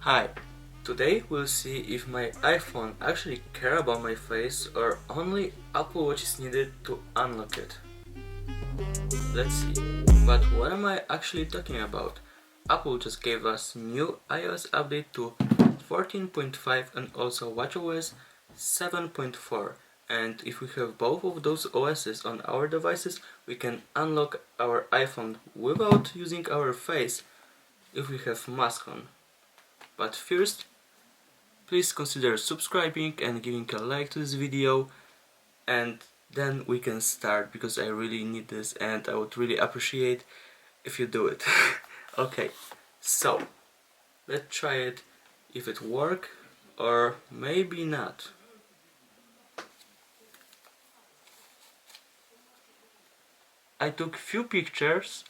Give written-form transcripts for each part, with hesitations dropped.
Hi, today we'll see if my iPhone actually cares about my face or only Apple Watch is needed to unlock it. Let's see. But what am I actually talking about? Apple just gave us new iOS update to 14.5 and also watchOS 7.4, and if we have both of those OSs on our devices, we can unlock our iPhone without using our face if we have mask on. But first, please consider subscribing and giving a like to this video, and then we can start because I really need this and I would really appreciate if you do it. Okay, so let's try it, if it works or maybe not. I took few pictures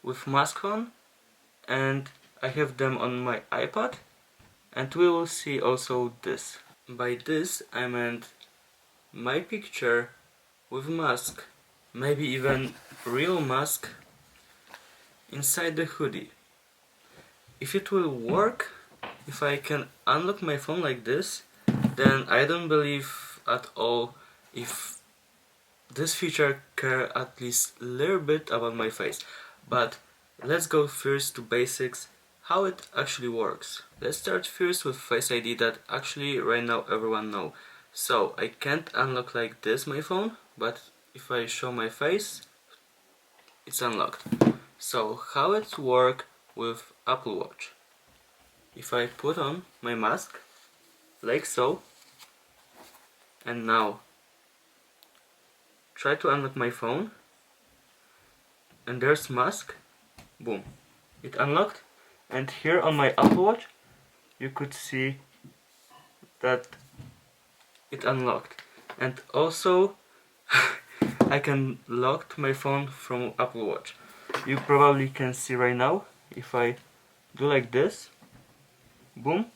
with mask on and I have them on my iPad, and we will see also this. By this I meant my picture with mask, maybe even real mask, inside the hoodie. If it will work, if I can unlock my phone like this, then I don't believe at all if this feature care at least a little bit about my face. But let's go first to basics, how it actually works. Let's start first with Face ID that actually right now everyone know. So I can't unlock like this my phone, but if I show my face, it's unlocked. So how it works with Apple Watch? If I put on my mask, like so, and now try to unlock my phone, and there's mask, boom, it unlocked, and here on my Apple Watch you could see that it unlocked, and also I can lock my phone from Apple Watch. You probably can see right now, if I do like this, boom,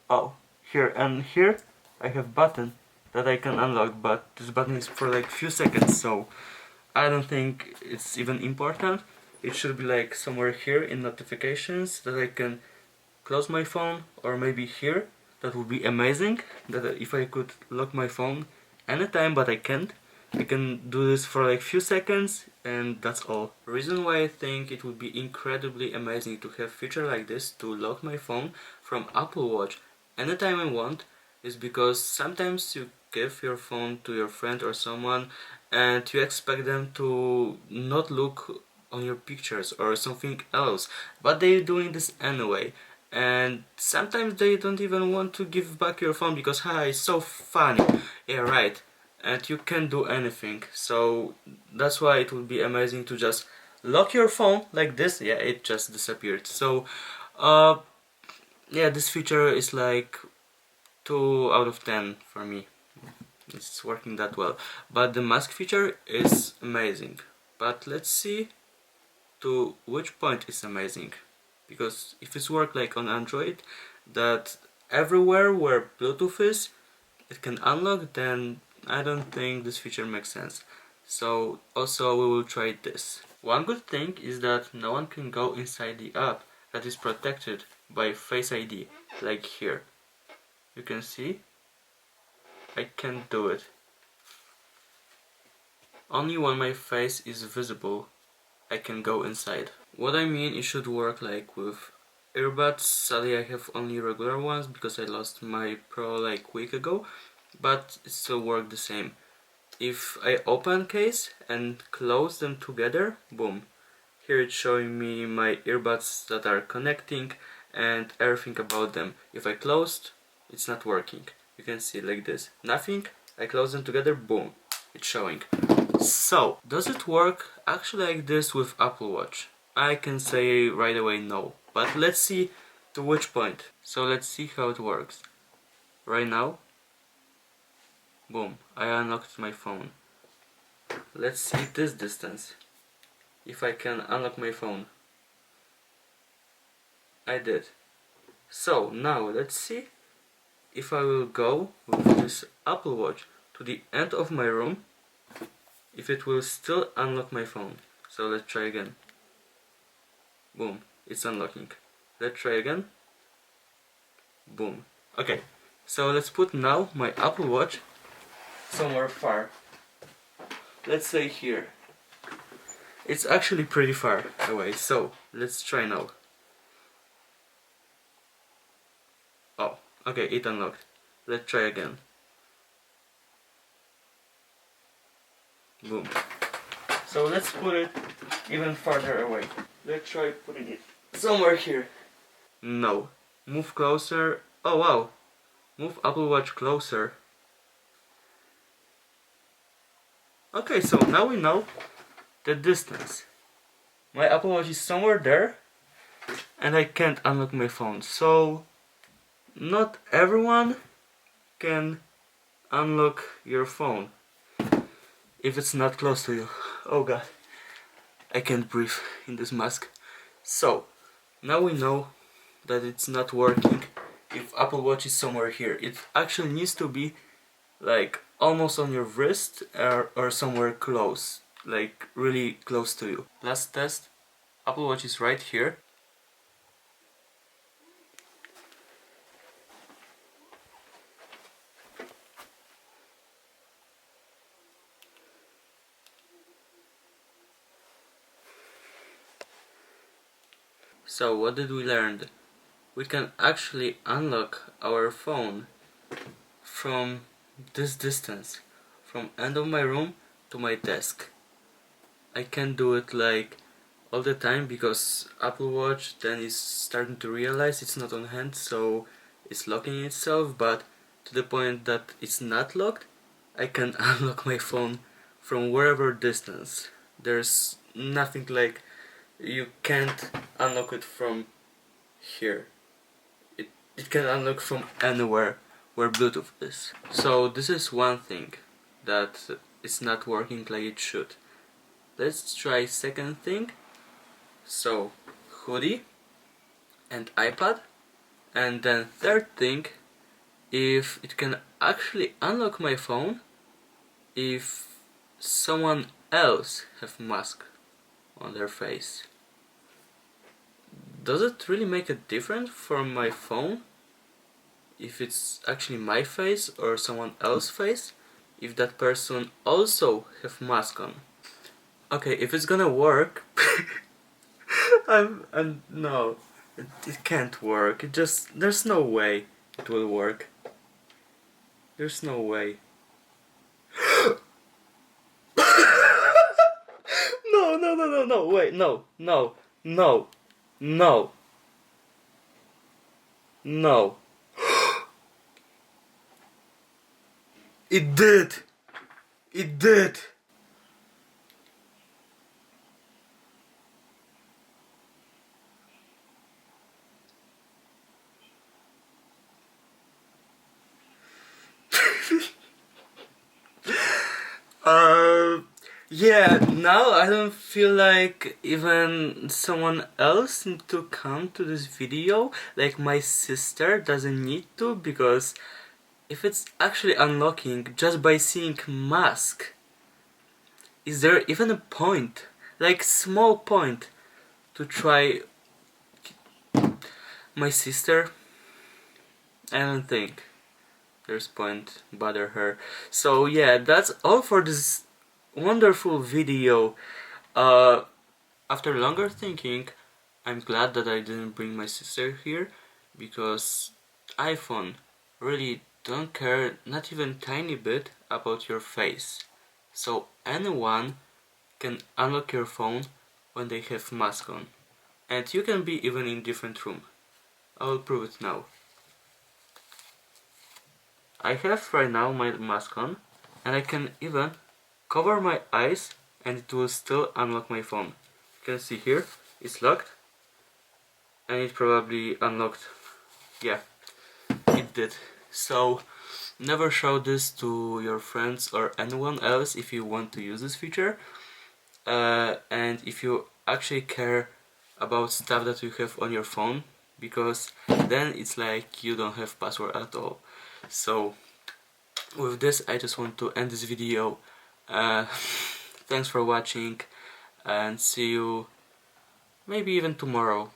oh, here and here I have button that I can unlock, but this button is for like few seconds, so I don't think it's even important. It should be like somewhere here in notifications that I can close my phone, or maybe here. That would be amazing, that if I could lock my phone anytime, but I can't. I can do this for like few seconds and that's all. Reason why I think it would be incredibly amazing to have feature like this to lock my phone from Apple Watch anytime I want is because sometimes you give your phone to your friend or someone and you expect them to not look on your pictures or something else, but they're doing this anyway, and sometimes they don't even want to give back your phone because haha, it's so funny. Yeah, right. And you can't do anything, so that's why it would be amazing to just lock your phone like this. Yeah, it just disappeared. So yeah, this feature is like 2 out of 10 for me. It's working that well, but the mask feature is amazing. But let's see to which point it's amazing, because if it's work like on Android, that everywhere where Bluetooth is it can unlock, then I don't think this feature makes sense. So also we will try this. One good thing is that no one can go inside the app that is protected by Face ID, like here. You can see I can't do it. Only when my face is visible I can go inside. What I mean, it should work like with earbuds. Sadly I have only regular ones because I lost my Pro like week ago, but it still works the same. If I open case and close them together, boom, here it's showing me my earbuds that are connecting and everything about them. If I closed, it's not working. You can see like this, nothing. I close them together, boom, it's showing. So, does it work actually like this with Apple Watch? I can say right away no, but let's see to which point. So let's see how it works. Right now, boom, I unlocked my phone. Let's see this distance, if I can unlock my phone. I did. So now let's see if I will go with this Apple Watch to the end of my room, if it will still unlock my phone. So let's try again. Boom, it's unlocking. Let's try again. Boom. Okay, so let's put now my Apple Watch somewhere far. Let's say here. It's actually pretty far away, so let's try now. Oh, okay, it unlocked. Let's try again. Boom. So let's put it even farther away. Let's try putting it somewhere here. No. Move closer. Oh wow. Move Apple Watch closer. Okay, so now we know the distance. My Apple Watch is somewhere there and I can't unlock my phone. So not everyone can unlock your phone if it's not close to you. Oh god, I can't breathe in this mask. So now we know that it's not working if Apple Watch is somewhere here. It actually needs to be like almost on your wrist or somewhere close, like really close to you. Last test, Apple Watch is right here. So what did we learn? We can actually unlock our phone from this distance, from end of my room to my desk. I can't do it like all the time because Apple Watch then is starting to realize it's not on hand, so it's locking itself, but to the point that it's not locked, I can unlock my phone from wherever distance. There's nothing like you can't unlock it from here. It can unlock from anywhere where Bluetooth is. So this is one thing that is not working like it should. Let's try second thing. So hoodie and iPad, and then third thing, if it can actually unlock my phone if someone else have mask on their face. Does it really make a difference for my phone if it's actually my face or someone else's face if that person also have mask on? Okay, if it's gonna work I'm no, it can't work. There's no way it will work. There's no way. No, wait, no. It did! It did! Yeah, now I don't feel like even someone else need to come to this video. Like my sister doesn't need to, because if it's actually unlocking just by seeing mask, is there even a point? Like small point to try my sister? I don't think there's point bother her. So yeah, that's all for this wonderful video. After longer thinking, I'm glad that I didn't bring my sister here, because iPhone really don't care not even tiny bit about your face. So anyone can unlock your phone when they have mask on. And you can be even in different room. I will prove it now. I have right now my mask on, and I can even cover my eyes and it will still unlock my phone. You can see here, it's locked, and it probably unlocked. Yeah, it did. So never show this to your friends or anyone else if you want to use this feature, and if you actually care about stuff that you have on your phone, because then it's like you don't have password at all. So with this I just want to end this video. Thanks for watching, and see you maybe even tomorrow.